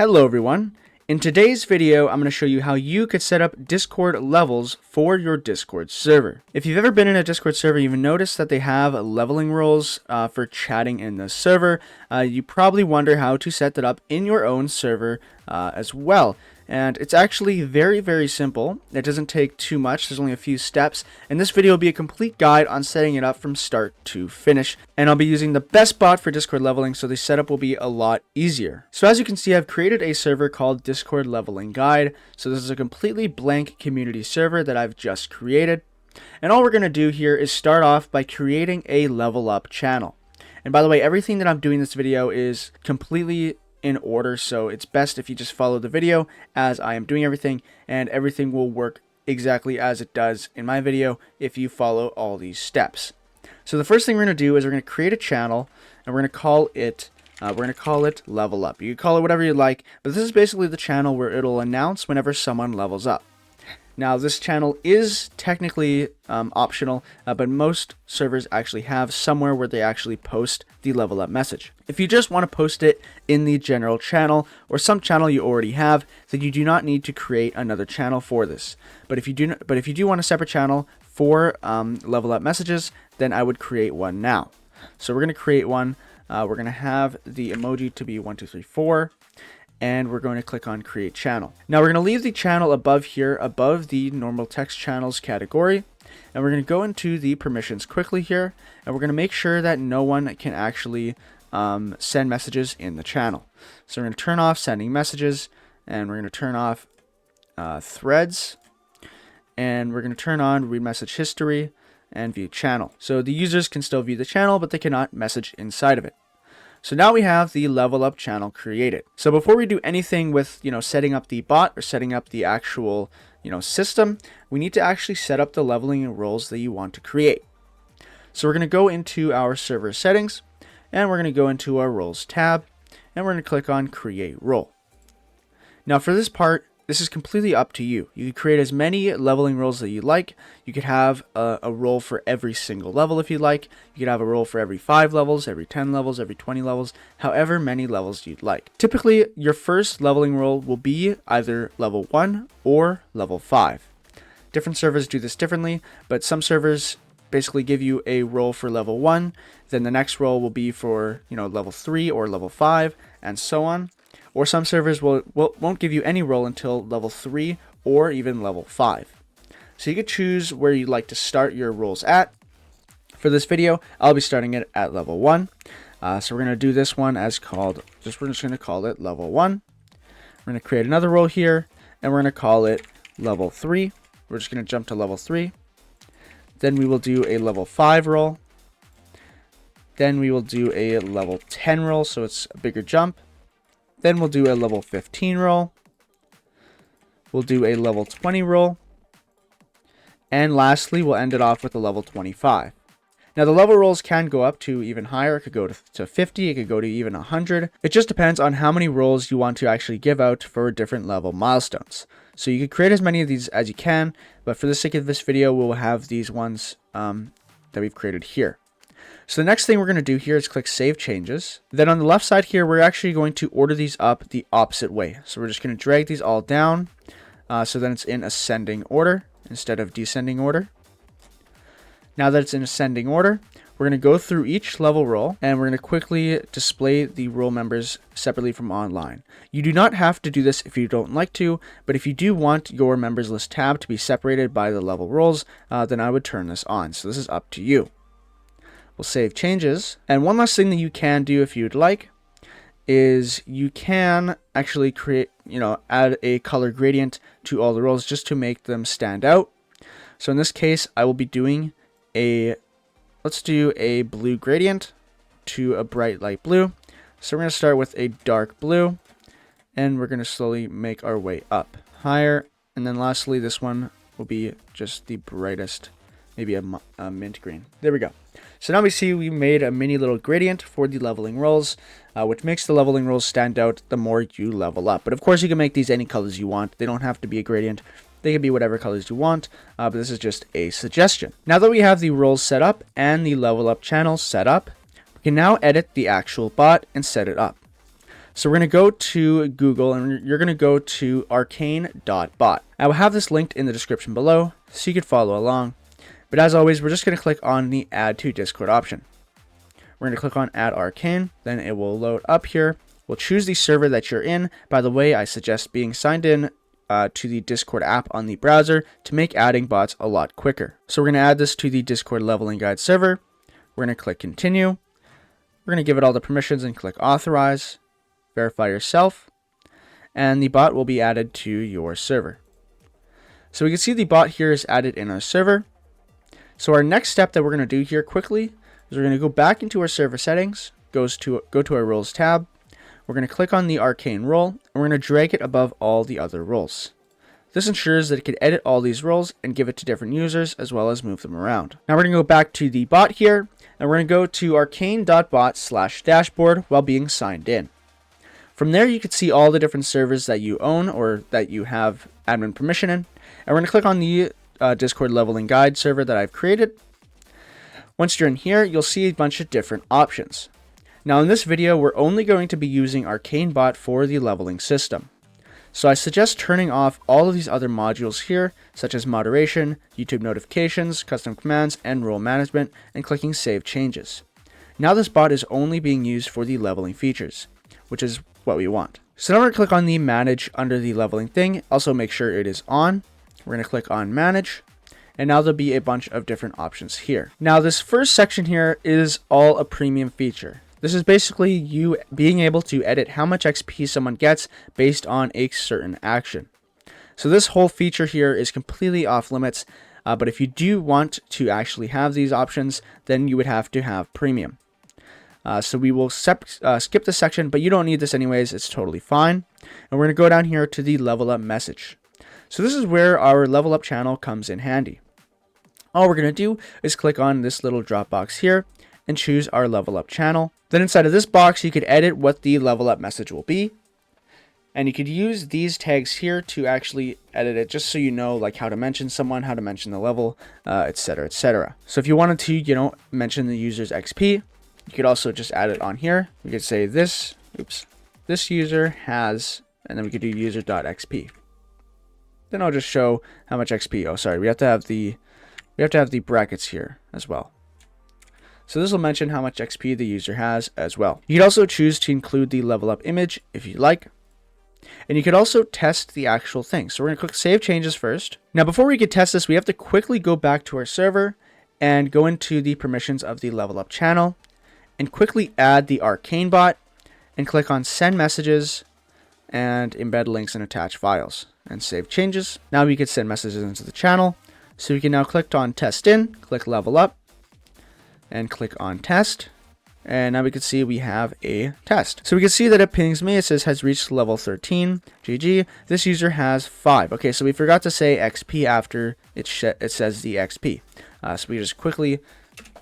Hello everyone. In today's video, I'm going to show you how you could set up Discord levels for your Discord server. If you've ever been in a Discord server, you've noticed that they have leveling rules for chatting in the server. You probably wonder how to set that up in your own server as well. And it's actually very simple. It doesn't take too much. There's only a few steps. And this video will be a complete guide on setting it up from start to finish. And I'll be using the best bot for Discord leveling, so the setup will be a lot easier. So as you can see, I've created a server called Discord Leveling Guide. So this is a completely blank community server that I've just created. And all we're going to do here is start off by creating a level up channel. And by the way, everything that I'm doing in this video is completely in order, so it's best if you just follow the video as I am doing everything, and everything will work exactly as it does in my video if you follow all these steps. So the first thing we're going to do is we're going to create a channel, and we're going to call it Level Up. You can call it whatever you like, but this is basically the channel where it'll announce whenever someone levels up. Now, this channel is technically optional, but most servers actually have somewhere where they actually post the level up message. If you just want to post it in the general channel or some channel you already have, then you do not need to create another channel for this. But if you do want a separate channel for level up messages, then I would create one now. So we're going to create one. We're going to have the emoji to be 1, 2, 3, 4. And we're going to click on create channel. Now we're going to leave the channel above here, above the normal text channels category. And we're going to go into the permissions quickly here. And we're going to make sure that no one can actually send messages in the channel. So we're going to turn off sending messages. And we're going to turn off threads. And we're going to turn on read message history and view channel. So the users can still view the channel, but they cannot message inside of it. So now we have the level up channel created. So before we do anything with, setting up the bot or setting up the actual, system, we need to actually set up the leveling roles that you want to create. So we're going to go into our server settings, and we're going to go into our roles tab, and we're going to click on create role. Now for this part, this is completely up to you. You could create as many leveling roles that you like. You could have a role for every single level if you like. You could have a role for every 5 levels, every 10 levels, every 20 levels, however many levels you'd like. Typically, your first leveling role will be either level 1 or level 5. Different servers do this differently, but some servers basically give you a role for level 1, then the next role will be for level 3 or level 5, and so on. Or some servers won't give you any role until level 3 or even level 5. So you could choose where you'd like to start your roles at. For this video, I'll be starting it at level 1. So we're going to do this one as we're just going to call it level 1. We're going to create another role here, and we're going to call it level 3. We're just going to jump to level 3. Then we will do a level 5 role. Then we will do a level 10 role, so it's a bigger jump. Then we'll do a level 15 role. We'll do a level 20 role. And lastly, we'll end it off with a level 25. Now the level roles can go up to even higher. It could go to 50. It could go to even 100. It just depends on how many roles you want to actually give out for different level milestones. So you could create as many of these as you can. But for the sake of this video, we'll have these ones that we've created here. So the next thing we're going to do here is click Save Changes. Then on the left side here, we're actually going to order these up the opposite way. So we're just going to drag these all down so then it's in ascending order instead of descending order. Now that it's in ascending order, we're going to go through each level role, and we're going to quickly display the role members separately from online. You do not have to do this if you don't like to, but if you do want your members list tab to be separated by the level roles, then I would turn this on. So this is up to you. We'll save changes. And one last thing that you can do if you'd like is you can actually create, add a color gradient to all the roles just to make them stand out. So in this case, I will be doing let's do a blue gradient to a bright light blue. So we're going to start with a dark blue, and we're going to slowly make our way up higher. And then lastly, this one will be just the brightest, maybe a mint green. There we go. So now we see we made a mini little gradient for the leveling roles, which makes the leveling roles stand out the more you level up. But of course, you can make these any colors you want. They don't have to be a gradient. They can be whatever colors you want, but this is just a suggestion. Now that we have the roles set up and the level up channel set up, we can now edit the actual bot and set it up. So we're going to go to Google and you're going to go to arcane.bot. I will have this linked in the description below so you can follow along. But as always, we're just going to click on the Add to Discord option. We're going to click on Add Arcane, then it will load up here. We'll choose the server that you're in. By the way, I suggest being signed in to the Discord app on the browser to make adding bots a lot quicker. So we're going to add this to the Discord leveling guide server. We're going to click Continue. We're going to give it all the permissions and click Authorize. Verify yourself. And the bot will be added to your server. So we can see the bot here is added in our server. So our next step that we're going to do here quickly is we're going to go back into our server settings, go to our roles tab. We're going to click on the Arcane role, and we're going to drag it above all the other roles. This ensures that it can edit all these roles and give it to different users as well as move them around. Now we're going to go back to the bot here, and we're going to go to arcane.bot/dashboard while being signed in. From there, you can see all the different servers that you own or that you have admin permission in. And we're going to click on the Discord leveling guide server that I've created. Once you're in here, you'll see a bunch of different options. Now in this video, we're only going to be using Arcane Bot for the leveling system. So I suggest turning off all of these other modules here, such as moderation, YouTube notifications, custom commands, and role management, and clicking Save Changes. Now this bot is only being used for the leveling features, which is what we want. So now we're going to click on the Manage under the leveling thing. Also make sure it is on. We're going to click on Manage. And now there'll be a bunch of different options here. Now this first section here is all a premium feature. This is basically you being able to edit how much XP someone gets based on a certain action. So this whole feature here is completely off limits, but if you do want to actually have these options, then you would have to have premium. So we will skip this section, but you don't need this anyways, it's totally fine. And we're going to go down here to the level up message. So this is where our level up channel comes in handy. All we're going to do is click on this little drop box here and choose our level up channel. Then inside of this box, you could edit what the level up message will be. And you could use these tags here to actually edit it just so you know like how to mention someone, how to mention the level, etc, etc. So if you wanted to, mention the user's XP, you could also just add it on here. We could say this user has, and then we could do user.xp. Then I'll just show how much XP. Oh, sorry, we have to have the brackets here as well. So this will mention how much XP the user has as well. You could also choose to include the level up image if you like. And you could also test the actual thing. So we're going to click Save Changes first. Now before we could test this, we have to quickly go back to our server and go into the permissions of the level up channel and quickly add the Arcane bot and click on Send Messages and embed links and attach files and save changes. Now we could send messages into the channel. So we can now click on Test In, click Level Up, and click on Test. And now we can see we have a test. So we can see that it pings me. It says has reached level 13. GG. This user has 5. Okay, so we forgot to say XP after it says the XP. So we just quickly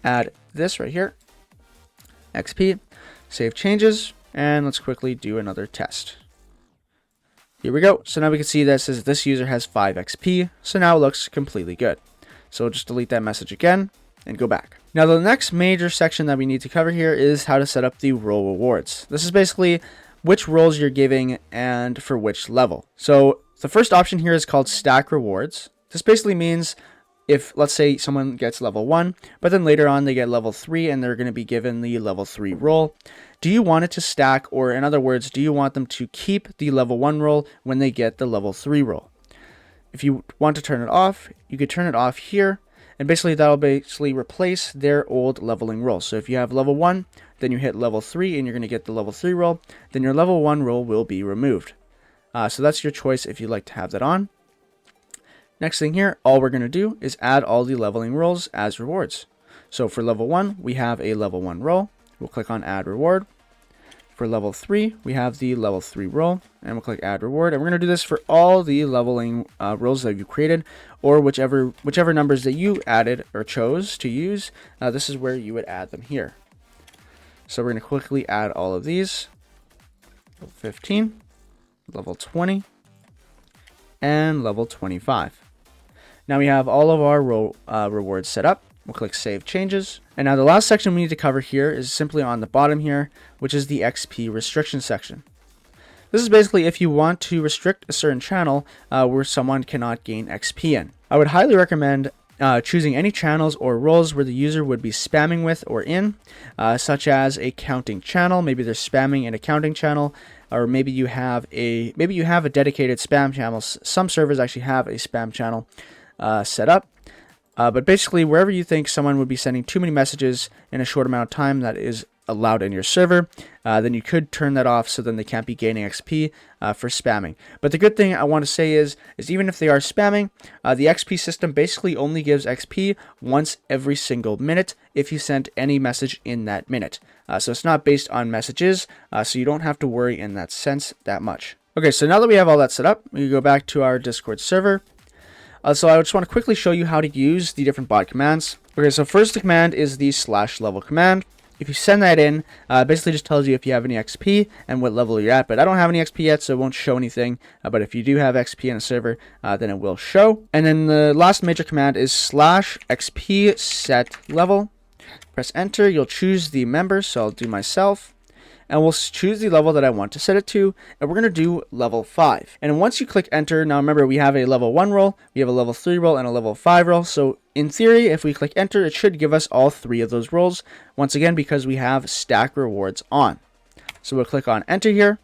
add this right here. XP. Save changes. And let's quickly do another test. Here we go. So now we can see that it says this user has 5 XP. So now it looks completely good. So we'll just delete that message again and go back. Now the next major section that we need to cover here is how to set up the role rewards. This is basically which roles you're giving and for which level. So the first option here is called stack rewards. This basically means if, let's say, someone gets level 1, but then later on they get level 3 and they're going to be given the level 3 role. Do you want it to stack, or in other words, do you want them to keep the level 1 role when they get the level 3 role? If you want to turn it off, you could turn it off here, and basically that'll replace their old leveling role. So if you have level 1, then you hit level 3 and you're going to get the level 3 role, then your level 1 role will be removed. So that's your choice if you'd like to have that on. Next thing here, all we're going to do is add all the leveling roles as rewards. So for level 1, we have a level 1 role. We'll click on Add Reward. For level 3, we have the level 3 role, and we'll click Add Reward. And we're going to do this for all the leveling roles that you created, or whichever numbers that you added or chose to use. This is where you would add them here. So we're going to quickly add all of these. Level 15, level 20, and level 25. Now we have all of our rewards set up. We'll click Save Changes. And now the last section we need to cover here is simply on the bottom here, which is the XP restriction section. This is basically if you want to restrict a certain channel where someone cannot gain XP in. I would highly recommend choosing any channels or roles where the user would be spamming with or in, such as a counting channel. Maybe they're spamming in a counting channel, or maybe you have a dedicated spam channel. Some servers actually have a spam channel set up. But basically, wherever you think someone would be sending too many messages in a short amount of time that is allowed in your server, then you could turn that off so then they can't be gaining XP for spamming. But the good thing I want to say is even if they are spamming, the XP system basically only gives XP once every single minute if you sent any message in that minute. So it's not based on messages, so you don't have to worry in that sense that much. Okay, so now that we have all that set up, we go back to our Discord server. So I just want to quickly show you how to use the different bot commands. Okay, so first the command is the /level command. If you send that in, basically just tells you if you have any XP and what level you're at. But I don't have any XP yet, so it won't show anything. But if you do have XP in a server, then it will show. And then the last major command is /XP set level. Press enter. You'll choose the member, so I'll do myself. And we'll choose the level that I want to set it to, and we're going to do level 5. And once you click enter, now remember we have a level 1 role, we have a level 3 role, and a level 5 role. So in theory, if we click enter, it should give us all 3 of those roles, once again because we have stack rewards on. So we'll click on enter here,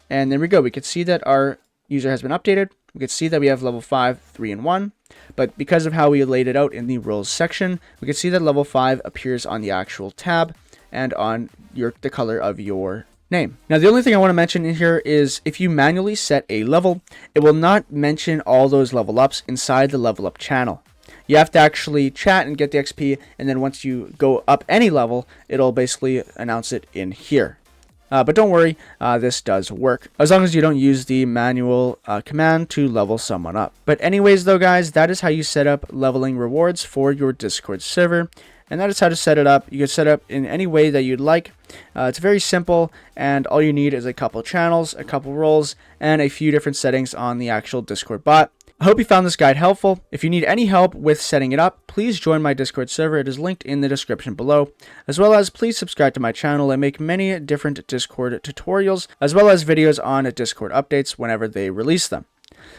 and there we go. We can see that our user has been updated. We can see that we have level 5, 3, and 1. But because of how we laid it out in the roles section, we can see that level 5 appears on the actual tab and on the color of your name. Now, the only thing I want to mention in here is if you manually set a level, it will not mention all those level ups inside the level up channel. You have to actually chat and get the XP, and then once you go up any level, it'll basically announce it in here. But don't worry, this does work, as long as you don't use the manual command to level someone up. But anyways though guys, that is how you set up leveling rewards for your Discord server. And that is how to set it up. You can set it up in any way that you'd like. It's very simple, and all you need is a couple channels, a couple roles, and a few different settings on the actual Discord bot. I hope you found this guide helpful. If you need any help with setting it up, please join my Discord server. It is linked in the description below. As well as please subscribe to my channel. I make many different Discord tutorials, as well as videos on Discord updates whenever they release them.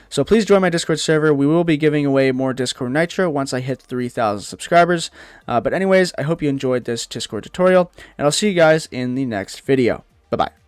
So please join my Discord server. We will be giving away more Discord Nitro once I hit 3,000 subscribers. But anyways, I hope you enjoyed this Discord tutorial, and I'll see you guys in the next video. Bye-bye.